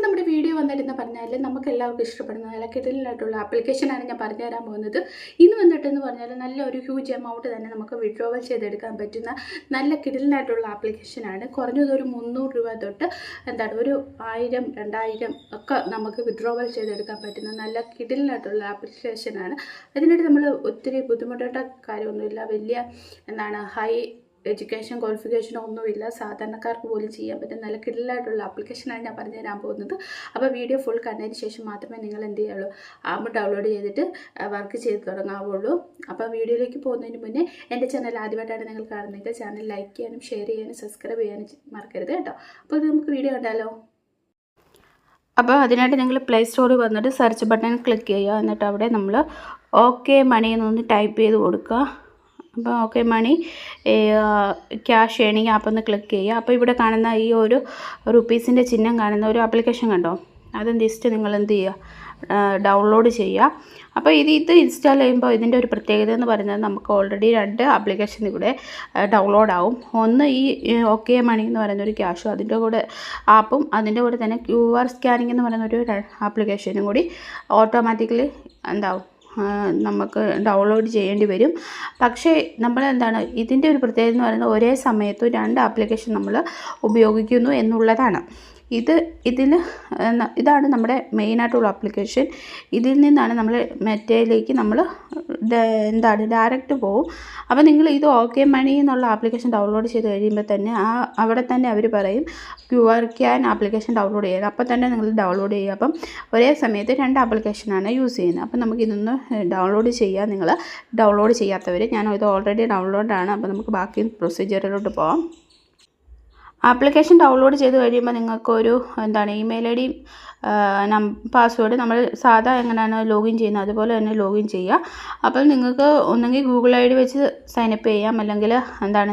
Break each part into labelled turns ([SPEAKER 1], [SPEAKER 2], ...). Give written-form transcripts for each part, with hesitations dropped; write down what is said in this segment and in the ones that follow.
[SPEAKER 1] നമ്മുടെ വീഡിയോ വന്നിട്ടെന്ന് പറഞ്ഞാൽ നമുക്ക് എല്ലാവർക്കും ഇഷ്ടപ്പെടുന്ന നല്ല കിടലിനായിട്ടുള്ള ആപ്ലിക്കേഷനാണ് ഞാൻ പറഞ്ഞു തരാൻ പോകുന്നത്. ഇന്ന് വന്നിട്ടെന്ന് പറഞ്ഞാൽ നല്ലൊരു ഹ്യൂജ് എമൗണ്ട് തന്നെ നമുക്ക് വിഡ്രോവൽ ചെയ്തെടുക്കാൻ പറ്റുന്ന നല്ല കിടലിനായിട്ടുള്ള ആപ്ലിക്കേഷനാണ്. കുറഞ്ഞതൊരു 300 രൂപ തൊട്ട് ഒരു 1000 2000 ഒക്കെ നമുക്ക് വിഡ്രോവൽ ചെയ്തെടുക്കാൻ പറ്റുന്ന നല്ല കിടലിനായിട്ടുള്ള ആപ്ലിക്കേഷനാണ്. അതിനായിട്ട് നമ്മൾ ഒത്തിരി ബുദ്ധിമുട്ടേണ്ട കാര്യമൊന്നുമില്ല. വലിയ ഹൈ എഡ്യൂക്കേഷൻ ക്വാളിഫിക്കേഷനോ ഒന്നുമില്ല. സാധാരണക്കാർക്ക് പോലും ചെയ്യാൻ പറ്റുന്ന നല്ല കിടലായിട്ടുള്ള ആപ്ലിക്കേഷനാണ് ഞാൻ പറഞ്ഞു തരാൻ പോകുന്നത്. അപ്പോൾ വീഡിയോ ഫുൾ കണ്ടതിന് ശേഷം മാത്രമേ നിങ്ങൾ എന്ത് ചെയ്യുള്ളൂ, ആപ്പ് ഡൗൺലോഡ് ചെയ്തിട്ട് വർക്ക് ചെയ്ത് തുടങ്ങാവുള്ളൂ. അപ്പോൾ വീഡിയോയിലേക്ക് പോകുന്നതിന് മുന്നേ എൻ്റെ ചാനൽ ആദ്യമായിട്ടാണ് നിങ്ങൾ കാണുന്നതെങ്കിൽ ചാനൽ ലൈക്ക് ചെയ്യാനും ഷെയർ ചെയ്യാനും സബ്സ്ക്രൈബ് ചെയ്യാനും മറക്കരുത് കേട്ടോ. അപ്പോൾ ഇത് നമുക്ക് വീഡിയോ കണ്ടാലോ. അപ്പോൾ അതിനായിട്ട് നിങ്ങൾ പ്ലേ സ്റ്റോറിൽ വന്നിട്ട് സെർച്ച് ബട്ടൺ ക്ലിക്ക് ചെയ്യുക. എന്നിട്ട് അവിടെ നമ്മൾ ഓക്കെ മണി എന്നൊന്ന് ടൈപ്പ് ചെയ്ത് കൊടുക്കുക. അപ്പോൾ ഓക്കെ മണി ക്യാഷ് ഏണിങ് ആപ്പ് ഒന്ന് ക്ലിക്ക് ചെയ്യുക. അപ്പോൾ ഇവിടെ കാണുന്ന ഈ ഒരു റുപ്പീസിൻ്റെ ചിഹ്നം കാണുന്ന ഒരു ആപ്ലിക്കേഷൻ കണ്ടോ, അത് ജസ്റ്റ് നിങ്ങൾ എന്ത് ചെയ്യുക, ഡൗൺലോഡ് ചെയ്യുക. അപ്പോൾ ഇത് ഇൻസ്റ്റാൾ ചെയ്യുമ്പോൾ ഇതിൻ്റെ ഒരു പ്രത്യേകത എന്ന് പറയുന്നത് നമുക്ക് ഓൾറെഡി 2 ആപ്ലിക്കേഷൻ ഇവിടെ ഡൗൺലോഡ് ആവും. ഒന്ന് ഈ ഓക്കെ മണി എന്ന് പറയുന്ന ഒരു ക്യാഷും അതിൻ്റെ കൂടെ ആപ്പും, അതിൻ്റെ കൂടെ തന്നെ QR സ്കാനിങ് എന്ന് പറയുന്ന ഒരു ആപ്ലിക്കേഷനും കൂടി ഓട്ടോമാറ്റിക്കലി നമുക്ക് ഡൗൺലോഡ് ചെയ്യേണ്ടി വരും. പക്ഷേ നമ്മൾ ഇതിൻ്റെ ഒരു പ്രത്യേകത എന്ന് പറയുന്നത് ഒരേ സമയത്ത് 2 ആപ്ലിക്കേഷൻ നമ്മൾ ഉപയോഗിക്കുന്നു എന്നുള്ളതാണ്. ഇതാണ് നമ്മുടെ മെയിനായിട്ടുള്ള ആപ്ലിക്കേഷൻ. ഇതിൽ നിന്നാണ് നമ്മൾ മെറ്റയിലേക്ക് നമ്മൾ ഡയറക്റ്റ് പോകും. അപ്പോൾ നിങ്ങൾ ഇത് ഓക്കെ മണി എന്നുള്ള ആപ്ലിക്കേഷൻ ഡൗൺലോഡ് ചെയ്ത് കഴിയുമ്പോൾ തന്നെ അവിടെ തന്നെ അവർ പറയും QR സ്കാൻ ആപ്ലിക്കേഷൻ ഡൗൺലോഡ് ചെയ്യുക. അപ്പോൾ തന്നെ നിങ്ങൾ ഡൗൺലോഡ് ചെയ്യുക. അപ്പം ഒരേ സമയത്ത് 2 ആപ്ലിക്കേഷനാണ് യൂസ് ചെയ്യുന്നത്. അപ്പം നമുക്കിതൊന്ന് ഡൗൺലോഡ് ചെയ്യാം. നിങ്ങൾ ഡൗൺലോഡ് ചെയ്യാത്തവർ, ഞാൻ ഇത് ഓൾറെഡി ഡൗൺലോഡാണ്. അപ്പോൾ നമുക്ക് ബാക്കി പ്രൊസീജിയറിലോട്ട് പോകാം. ആപ്ലിക്കേഷൻ ഡൗൺലോഡ് ചെയ്ത് കഴിയുമ്പോൾ നിങ്ങൾക്കൊരു ഇമെയിൽ ഐ ഡിയും പാസ്വേഡ് നമ്മൾ സാധാ എങ്ങനെയാണ് ലോഗിൻ ചെയ്യുന്നത് അതുപോലെ തന്നെ ലോഗിൻ ചെയ്യുക. അപ്പോൾ നിങ്ങൾക്ക് ഒന്നെങ്കിൽ ഗൂഗിൾ ഐ ഡി വെച്ച് സൈനപ്പ് ചെയ്യാം, അല്ലെങ്കിൽ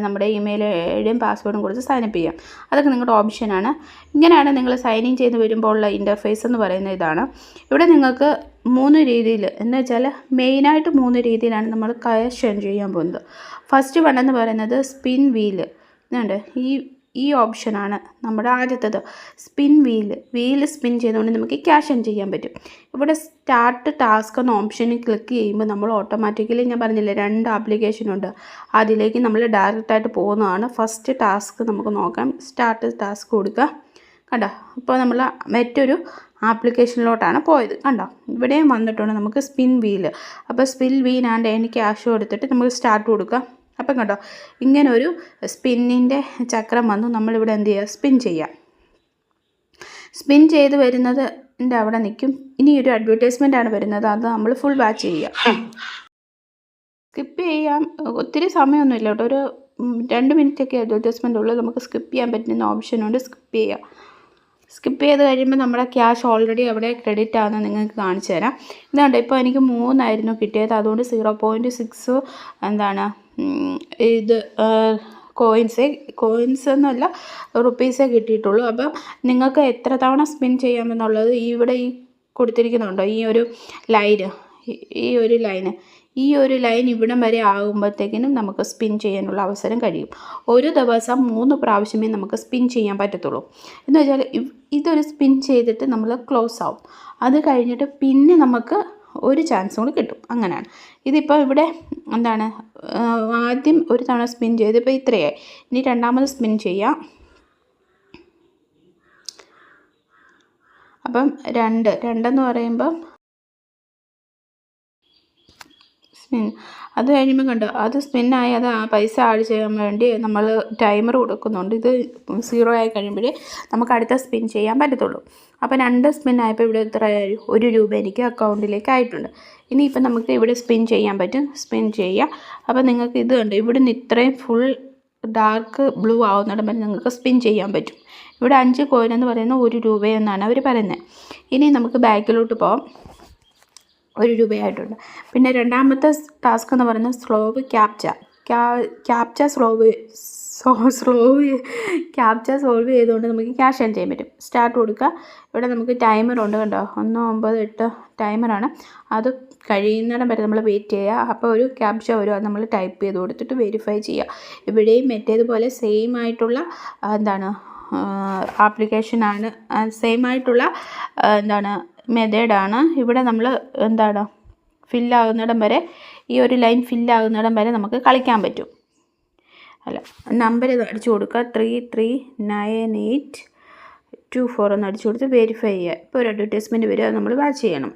[SPEAKER 1] നമ്മുടെ ഇമെയിൽ ഐ ഡിയും പാസ്വേഡും കൊടുത്ത് സൈനപ്പ് ചെയ്യാം. അതൊക്കെ നിങ്ങളുടെ ഓപ്ഷനാണ്. ഇങ്ങനെയാണ് നിങ്ങൾ സൈൻ ഇൻ ചെയ്ത് വരുമ്പോൾ ഉള്ള ഇൻ്റർഫേസ് എന്ന് പറയുന്നത് ഇതാണ്. ഇവിടെ നിങ്ങൾക്ക് 3 രീതിയിൽ എന്ന് വെച്ചാൽ മെയിനായിട്ട് 3 രീതിയിലാണ് നമ്മൾ ക്യാഷ് ഏൺ ചെയ്യാൻ പോകുന്നത്. ഫസ്റ്റ് വൺ എന്ന് പറയുന്നത് സ്പിൻ വീല്. ഈ ഓപ്ഷനാണ് നമ്മുടെ ആദ്യത്തേത്. സ്പിൻ വീല് സ്പിൻ ചെയ്തുകൊണ്ട് നമുക്ക് ക്യാഷ് ഏൺ ചെയ്യാൻ പറ്റും. ഇവിടെ സ്റ്റാർട്ട് ടാസ്ക് എന്ന ഓപ്ഷനിൽ ക്ലിക്ക് ചെയ്യുമ്പോൾ നമ്മൾ ഓട്ടോമാറ്റിക്കലി, ഞാൻ പറഞ്ഞില്ലേ 2 ആപ്ലിക്കേഷനുണ്ട്, അതിലേക്ക് നമ്മൾ ഡയറക്റ്റായിട്ട് പോകുന്നതാണ്. ഫസ്റ്റ് ടാസ്ക് നമുക്ക് നോക്കാം. സ്റ്റാർട്ട് ടാസ്ക് കൊടുക്കുക. കണ്ടോ, ഇപ്പോൾ നമ്മൾ മറ്റൊരു ആപ്ലിക്കേഷനിലോട്ടാണ് പോയത്. കണ്ടോ, ഇവിടെയും വന്നിട്ടുണ്ട് നമുക്ക് സ്പിൻ വീല്. അപ്പോൾ spin wheel and earn cash കൊടുത്തിട്ട് നമുക്ക് സ്റ്റാർട്ട് കൊടുക്കുക. അപ്പം കണ്ടോ, ഇങ്ങനൊരു സ്പിന്നിൻ്റെ ചക്രം വന്നു. നമ്മളിവിടെ എന്ത് ചെയ്യുക, സ്പിൻ ചെയ്യുക. സ്പിൻ ചെയ്ത് വരുന്നത് അവിടെ നിൽക്കും. ഇനി ഒരു അഡ്വർടൈസ്മെൻ്റ് ആണ് വരുന്നത്, അത് നമ്മൾ ഫുൾ വാച്ച് ചെയ്യുക. സ്കിപ്പ് ചെയ്യാം, ഒത്തിരി സമയമൊന്നുമില്ല കേട്ടോ. ഒരു 2 മിനിറ്റൊക്കെ അഡ്വർടൈസ്മെൻ്റ് ഉള്ളൂ. നമുക്ക് സ്കിപ്പ് ചെയ്യാൻ പറ്റുന്ന ഓപ്ഷനുണ്ട്, സ്കിപ്പ് ചെയ്യുക. സ്കിപ്പ് ചെയ്ത് കഴിയുമ്പോൾ നമ്മുടെ ക്യാഷ് ഓൾറെഡി അവിടെ ക്രെഡിറ്റ് ആകുന്നത് നിങ്ങൾക്ക് കാണിച്ചു തരാം. ഇപ്പോൾ എനിക്ക് 3 ആയിരുന്നു കിട്ടിയത്. അതുകൊണ്ട് 0.6 ഇത് കോയിൻസ് എന്നല്ല റുപ്പീസേ കിട്ടിയിട്ടുള്ളൂ. അപ്പം നിങ്ങൾക്ക് എത്ര തവണ സ്പിൻ ചെയ്യാമെന്നുള്ളത് ഇവിടെ ഈ കൊടുത്തിരിക്കുന്നുണ്ടോ, ഈ ഒരു ലൈൻ ഇവിടം വരെ ആകുമ്പോഴത്തേക്കിനും നമുക്ക് സ്പിൻ ചെയ്യാനുള്ള അവസരം കഴിയും. ഒരു ദിവസം 3 പ്രാവശ്യമേ നമുക്ക് സ്പിൻ ചെയ്യാൻ പറ്റത്തുള്ളൂ. എന്ന് വെച്ചാൽ ഇതൊരു സ്പിൻ ചെയ്തിട്ട് നമ്മൾ ക്ലോസ് ആവും. അത് കഴിഞ്ഞിട്ട് പിന്നെ നമുക്ക് ഒരു ചാൻസ് കൂടി കിട്ടും. അങ്ങനെയാണ്. ഇതിപ്പോൾ ഇവിടെ ആദ്യം ഒരു തവണ സ്പിൻ ചെയ്ത് ഇപ്പോൾ ഇത്രയായി. ഇനി രണ്ടാമത് സ്പിൻ ചെയ്യാം. അപ്പം 2 പറയുമ്പം സ്പിൻ, അത് കഴിയുമ്പോൾ കണ്ടോ, അത് സ്പിന്നായി. അത് ആ പൈസ ആഡ് ചെയ്യാൻ വേണ്ടി നമ്മൾ ടൈമർ കൊടുക്കുന്നുണ്ട്. ഇത് 0 ആയി കഴിയുമ്പോഴേ നമുക്ക് അടുത്ത സ്പിൻ ചെയ്യാൻ പറ്റത്തുള്ളൂ. അപ്പോൾ 2 സ്പിൻ ആയപ്പോൾ ഇവിടെ എത്രയായി, 1 രൂപ എനിക്ക് അക്കൗണ്ടിലേക്ക് ആയിട്ടുണ്ട്. ഇനിയിപ്പോൾ നമുക്ക് ഇവിടെ സ്പിൻ ചെയ്യാൻ പറ്റും. സ്പിൻ ചെയ്യുക. അപ്പോൾ നിങ്ങൾക്ക് ഇത് കണ്ടോ, ഇവിടെ നിന്ന് ഇത്രയും ഫുൾ ഡാർക്ക് ബ്ലൂ ആവുന്നിടം വരെ നിങ്ങൾക്ക് സ്പിൻ ചെയ്യാൻ പറ്റും. ഇവിടെ 5 കോയിൻ എന്ന് പറയുന്നത് 1 രൂപയെന്നാണ് അവർ പറയുന്നത്. ഇനി നമുക്ക് ബാക്കിലോട്ട് പോകാം. 1 രൂപയായിട്ടുണ്ട്. പിന്നെ രണ്ടാമത്തെ ടാസ്ക് എന്ന് പറയുന്നത് സ്ലോവ് ക്യാപ്ച സോൾവ് ചെയ്തുകൊണ്ട് നമുക്ക് ക്യാഷ് ഏൺ ചെയ്യാൻ പറ്റും. സ്റ്റാർട്ട് കൊടുക്കുക. ഇവിടെ നമുക്ക് ടൈമറുണ്ട് കണ്ടോ, 198 ടൈമറാണ്. അത് കഴിയുന്നിടം വരെ നമ്മൾ വെയിറ്റ് ചെയ്യുക. അപ്പോൾ ഒരു ക്യാപ്ച വരും, അത് നമ്മൾ ടൈപ്പ് ചെയ്ത് കൊടുത്തിട്ട് വെരിഫൈ ചെയ്യുക. ഇവിടെയും മറ്റേതുപോലെ സെയിം ആയിട്ടുള്ള ആപ്ലിക്കേഷനാണ്, സെയിം ആയിട്ടുള്ള എന്താണ് മെത്തേഡാണ്. ഇവിടെ നമ്മൾ എന്താണ് ഫില്ലാകുന്നിടം വരെ, ഈ ഒരു ലൈൻ ഫില്ലാകുന്നിടം വരെ നമുക്ക് കളിക്കാൻ പറ്റും. നമ്പർ അടിച്ചു കൊടുക്കുക, 339824 എന്ന് അടിച്ചു കൊടുത്ത് വെരിഫൈ ചെയ്യുക. ഇപ്പോൾ ഒരു അഡ്വർടൈസ്മെൻറ്റ് വരും, അത് നമ്മൾ വാച്ച് ചെയ്യണം.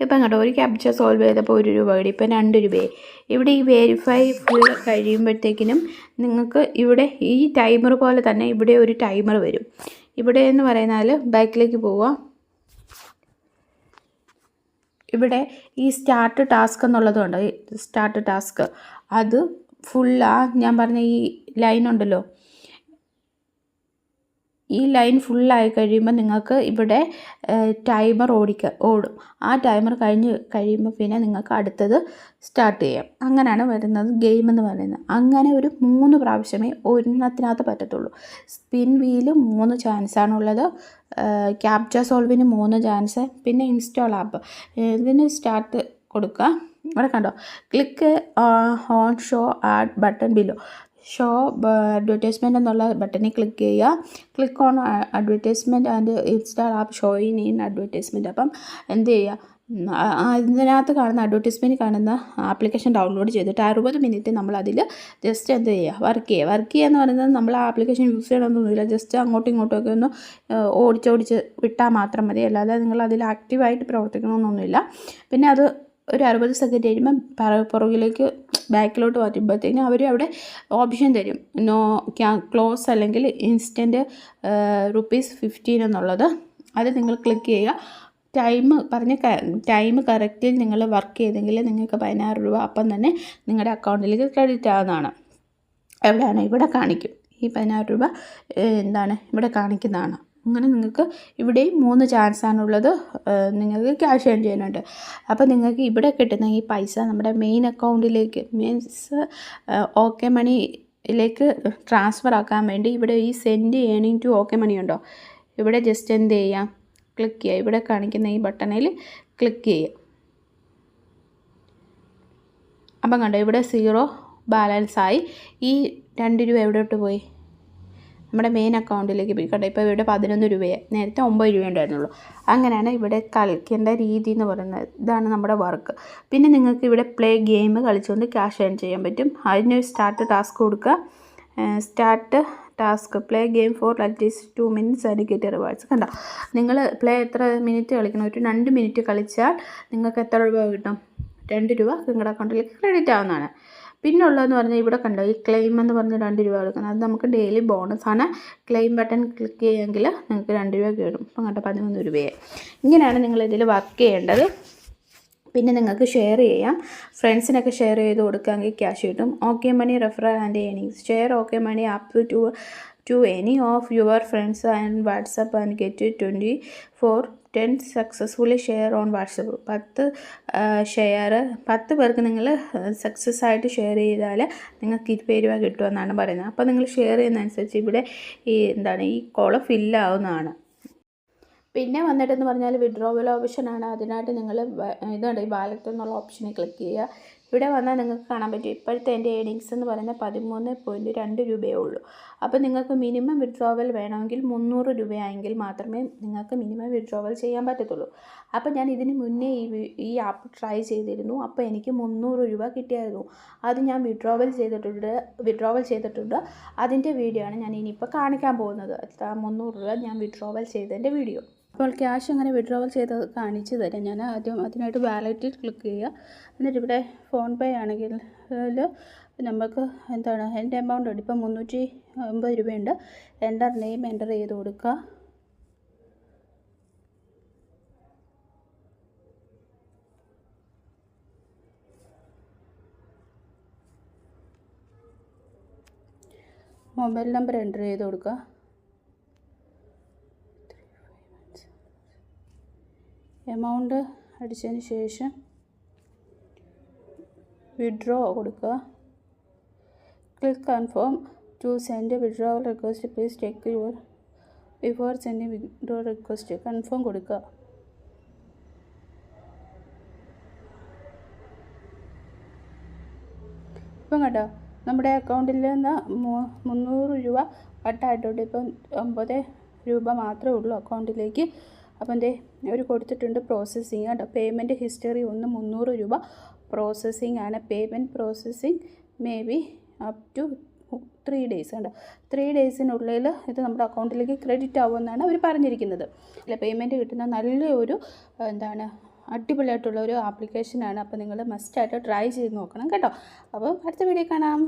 [SPEAKER 1] ഇപ്പം കേട്ടോ, ഒരു ക്യാപ്ച സോൾവ് ചെയ്തപ്പോൾ 1 രൂപ കിട്ടി, ഇപ്പം 2 രൂപയായി. ഇവിടെ ഈ വെരിഫൈ ഫുൾ കഴിയുമ്പോഴത്തേക്കിനും നിങ്ങൾക്ക് ഇവിടെ ഈ ടൈമർ പോലെ തന്നെ ഇവിടെ ഒരു ടൈമർ വരും. ഇവിടെ എന്ന് പറയുന്നാൽ ബാക്കിലേക്ക് പോവുക, ഇവിടെ ഈ സ്റ്റാർട്ട് ടാസ്ക് എന്നുള്ളതുണ്ട്. സ്റ്റാർട്ട് ടാസ്ക് അത് ഞാൻ പറഞ്ഞ ഈ ലൈൻ ഉണ്ടല്ലോ, ഈ ലൈൻ ഫുള്ളായി കഴിയുമ്പോൾ നിങ്ങൾക്ക് ഇവിടെ ടൈമർ ഓടും. ആ ടൈമർ കഴിയുമ്പോൾ പിന്നെ നിങ്ങൾക്ക് അടുത്തത് സ്റ്റാർട്ട് ചെയ്യാം. അങ്ങനെയാണ് വരുന്നത് ഗെയിം എന്ന് പറയുന്നത്. അങ്ങനെ ഒരു 3 പ്രാവശ്യമേ ഒരെണ്ണത്തിനകത്ത് പറ്റത്തുള്ളൂ. സ്പിൻ വീല് 3 ചാൻസാണുള്ളത്, ക്യാപ്ച സോൾവിന് 3 ചാൻസ്, പിന്നെ ഇൻസ്റ്റാൾ ആപ്പ്. ഇതിന് സ്റ്റാർട്ട് കൊടുക്കുക. ഇവിടെ കണ്ടോ, click on show ad button below. Show advertisement എന്നുള്ള ബട്ടണിൽ ക്ലിക്ക് ചെയ്യുക. Click on advertisement and install app showing in advertisement. അപ്പം എന്ത് ചെയ്യുക, ഇതിനകത്ത് കാണുന്ന അഡ്വർടൈസ്മെൻറ്റ് കാണുന്ന ആപ്ലിക്കേഷൻ ഡൗൺലോഡ് ചെയ്തിട്ട് 60 മിനിറ്റ് നമ്മൾ അതിൽ ജസ്റ്റ് എന്ത് ചെയ്യുക, വർക്ക് ചെയ്യുക എന്ന് പറയുന്നത് നമ്മൾ ആ ആപ്ലിക്കേഷൻ യൂസ് ചെയ്യണമെന്നൊന്നുമില്ല. ജസ്റ്റ് അങ്ങോട്ടും ഇങ്ങോട്ടുമൊക്കെ ഒന്ന് ഓടിച്ച് വിട്ടാൽ മാത്രം മതി. അല്ലാതെ നിങ്ങൾ അതിൽ ആക്റ്റീവായിട്ട് പ്രവർത്തിക്കണമെന്നൊന്നുമില്ല. പിന്നെ അത് ഒരു 60 സെക്കൻഡ് കഴിയുമ്പോൾ പുറകിലേക്ക് ബാക്കിലോട്ട് മാറ്റുമ്പോഴത്തേക്കും അവർ അവിടെ ഓപ്ഷൻ തരും, ക്ലോസ് അല്ലെങ്കിൽ ഇൻസ്റ്റൻറ്റ് ₹15 എന്നുള്ളത്. അത് നിങ്ങൾ ക്ലിക്ക് ചെയ്യുക. ടൈം കറക്റ്റിൽ നിങ്ങൾ വർക്ക് ചെയ്തെങ്കിൽ നിങ്ങൾക്ക് 16 രൂപ അപ്പം തന്നെ നിങ്ങളുടെ അക്കൗണ്ടിലേക്ക് ക്രെഡിറ്റ് ആവുന്നതാണ്. എവിടെയാണ്, ഇവിടെ കാണിക്കും. ഈ 16 രൂപ ഇവിടെ കാണിക്കുന്നതാണ്. അങ്ങനെ നിങ്ങൾക്ക് ഇവിടെയും 3 ചാൻസാണുള്ളത്, നിങ്ങൾക്ക് ക്യാഷ് ഏൺ ചെയ്യാനുണ്ട്. അപ്പോൾ നിങ്ങൾക്ക് ഇവിടെ കിട്ടുന്ന ഈ പൈസ നമ്മുടെ മെയിൻ അക്കൗണ്ടിലേക്ക്, മീൻസ് ഓക്കെ മണിയിലേക്ക് ട്രാൻസ്ഫർ ആക്കാൻ വേണ്ടി ഇവിടെ ഈ സെൻഡ് ഏണിംഗ് ടു ഓക്കെ മണി ഉണ്ടോ, ഇവിടെ ജസ്റ്റ് എന്ത് ചെയ്യാം, ക്ലിക്ക് ചെയ്യുക. ഇവിടെ കാണിക്കുന്ന ഈ ബട്ടണിൽ ക്ലിക്ക് ചെയ്യുക. അപ്പം കണ്ടോ, ഇവിടെ 0 ബാലൻസായി. ഈ 2 രൂപ എവിടോട്ട് പോയി, നമ്മുടെ മെയിൻ അക്കൗണ്ടിലേക്ക് പോയി. കണ്ടോ, ഇപ്പോൾ ഇവിടെ 11 രൂപയായി, നേരത്തെ 9 രൂപ ഉണ്ടായിരുന്നുള്ളൂ. അങ്ങനെയാണ് ഇവിടെ കളിക്കേണ്ട രീതി എന്ന് പറയുന്നത്. ഇതാണ് നമ്മുടെ വർക്ക്. പിന്നെ നിങ്ങൾക്ക് ഇവിടെ പ്ലേ ഗെയിം കളിച്ചുകൊണ്ട് ക്യാഷ് ഏൺ ചെയ്യാൻ പറ്റും. അതിനൊരു സ്റ്റാർട്ട് ടാസ്ക് കൊടുക്കുക. Start task play game for at least 2 minutes and get rewards. കണ്ടോ, നിങ്ങൾ എത്ര മിനിറ്റ് കളിക്കണം, ഒരു 2 മിനിറ്റ് കളിച്ചാൽ നിങ്ങൾക്ക് എത്ര രൂപ കിട്ടും, 2 രൂപ നിങ്ങളുടെ അക്കൗണ്ടിലേക്ക് ക്രെഡിറ്റ് ആവുന്നതാണ്. പിന്നെ ഉള്ളതെന്ന് പറഞ്ഞാൽ ഇവിടെ കണ്ടോ, ഈ ക്ലെയിം എന്ന് പറഞ്ഞ് 2 രൂപ കൊടുക്കുന്നത്, അത് നമുക്ക് ഡെയിലി ബോണസാണ്. ക്ലെയിം ബട്ടൺ ക്ലിക്ക് ചെയ്യുമെങ്കിൽ നിങ്ങൾക്ക് 2 രൂപ കിട്ടും. ഇപ്പം കണ്ടോ, 11 രൂപയായി. ഇങ്ങനെയാണ് നിങ്ങൾ ഇതിൽ വർക്ക് ചെയ്യേണ്ടത്. പിന്നെ നിങ്ങൾക്ക് ഷെയർ ചെയ്യാം, ഫ്രണ്ട്സിനൊക്കെ ഷെയർ ചെയ്ത് കൊടുക്കാമെങ്കിൽ ക്യാഷ് കിട്ടും. Okay money referral and earnings. Share okay money app to any of your friends and WhatsApp and get 10 successfully share on WhatsApp. 10 പേർക്ക് നിങ്ങൾ സക്സസ് ആയിട്ട് ഷെയർ ചെയ്താൽ നിങ്ങൾക്ക് 20 രൂപ കിട്ടുമെന്നാണ് പറയുന്നത്. അപ്പോൾ നിങ്ങൾ ഷെയർ ചെയ്യുന്നതനുസരിച്ച് ഇവിടെ ഈ കോളം ഫില്ലാവുന്നതാണ്. പിന്നെ വന്നിട്ടെന്ന് പറഞ്ഞാൽ വിഡ്രോവൽ ഓപ്ഷനാണ്. അതിനായിട്ട് നിങ്ങൾ ഈ വാലറ്റ് എന്നുള്ള ഓപ്ഷനിൽ ക്ലിക്ക് ചെയ്യുക. ഇവിടെ വന്നാൽ നിങ്ങൾക്ക് കാണാൻ പറ്റും ഇപ്പോഴത്തെ എൻ്റെ ഏണിങ്സ് എന്ന് പറയുന്നത് 13.2 രൂപയേ ഉള്ളൂ. അപ്പോൾ നിങ്ങൾക്ക് മിനിമം വിഡ്രോവൽ വേണമെങ്കിൽ 300 രൂപയായെങ്കിൽ മാത്രമേ നിങ്ങൾക്ക് മിനിമം വിഡ്രോവൽ ചെയ്യാൻ പറ്റത്തുള്ളൂ. അപ്പോൾ ഞാൻ ഇതിന് മുന്നേ ഈ ആപ്പ് ട്രൈ ചെയ്തിരുന്നു. അപ്പോൾ എനിക്ക് 300 രൂപ കിട്ടിയായിരുന്നു. അത് ഞാൻ വിഡ്രോവൽ ചെയ്തിട്ടുണ്ട്. അതിൻ്റെ വീഡിയോ ആണ് ഞാൻ ഇനിയിപ്പോൾ കാണിക്കാൻ പോകുന്നത്. 300 രൂപ ഞാൻ വിഡ്രോവൽ ചെയ്തതിൻ്റെ വീഡിയോ. അപ്പോൾ ക്യാഷ് അങ്ങനെ വിഡ്രോവൽ ചെയ്ത് കാണിച്ചു തരാം. ഞാൻ ആദ്യം അതിനായിട്ട് വാലറ്റിൽ ക്ലിക്ക് ചെയ്യുക. എന്നിട്ട് ഇവിടെ ഫോൺ പേ ആണെങ്കിൽ നമുക്ക് എൻ്റെ എമൗണ്ട് ഉണ്ട്. ഇപ്പം 350 രൂപയുണ്ട്. നെയിം എൻ്റർ ചെയ്ത് കൊടുക്കുക. മൊബൈൽ നമ്പർ എൻ്റർ ചെയ്ത് കൊടുക്കുക. എമൗണ്ട് അടിച്ചതിന് ശേഷം വിഡ്രോ കൊടുക്കുക. Click confirm to send withdrawal request. Please check before sending withdraw request. Confirm കൊടുക്കുക. ഇപ്പം കേട്ടോ, നമ്മുടെ അക്കൗണ്ടിൽ നിന്ന് 300 രൂപ കട്ടായിട്ടുണ്ട്. ഇപ്പം 9 രൂപ മാത്രമേ ഉള്ളൂ അക്കൗണ്ടിലേക്ക്. അപ്പം അവർ കൊടുത്തിട്ടുണ്ട് പ്രോസസ്സിങ് കേട്ടോ. പേയ്മെൻറ്റ് ഹിസ്റ്ററി 300 രൂപ പ്രോസസ്സിങ് ആണ്. Payment processing may be up to 3 days കണ്ടോ. 3 ഡേയ്സിനുള്ളിൽ ഇത് നമ്മുടെ അക്കൗണ്ടിലേക്ക് ക്രെഡിറ്റ് ആവുമെന്നാണ് അവർ പറഞ്ഞിരിക്കുന്നത്. അല്ല, പേയ്മെൻറ്റ് കിട്ടുന്ന നല്ലൊരു അടിപൊളിയായിട്ടുള്ളൊരു ആപ്ലിക്കേഷനാണ്. അപ്പോൾ നിങ്ങൾ മസ്റ്റായിട്ട് ട്രൈ ചെയ്ത് നോക്കണം കേട്ടോ. അപ്പോൾ അടുത്ത വീഡിയോ കാണാം.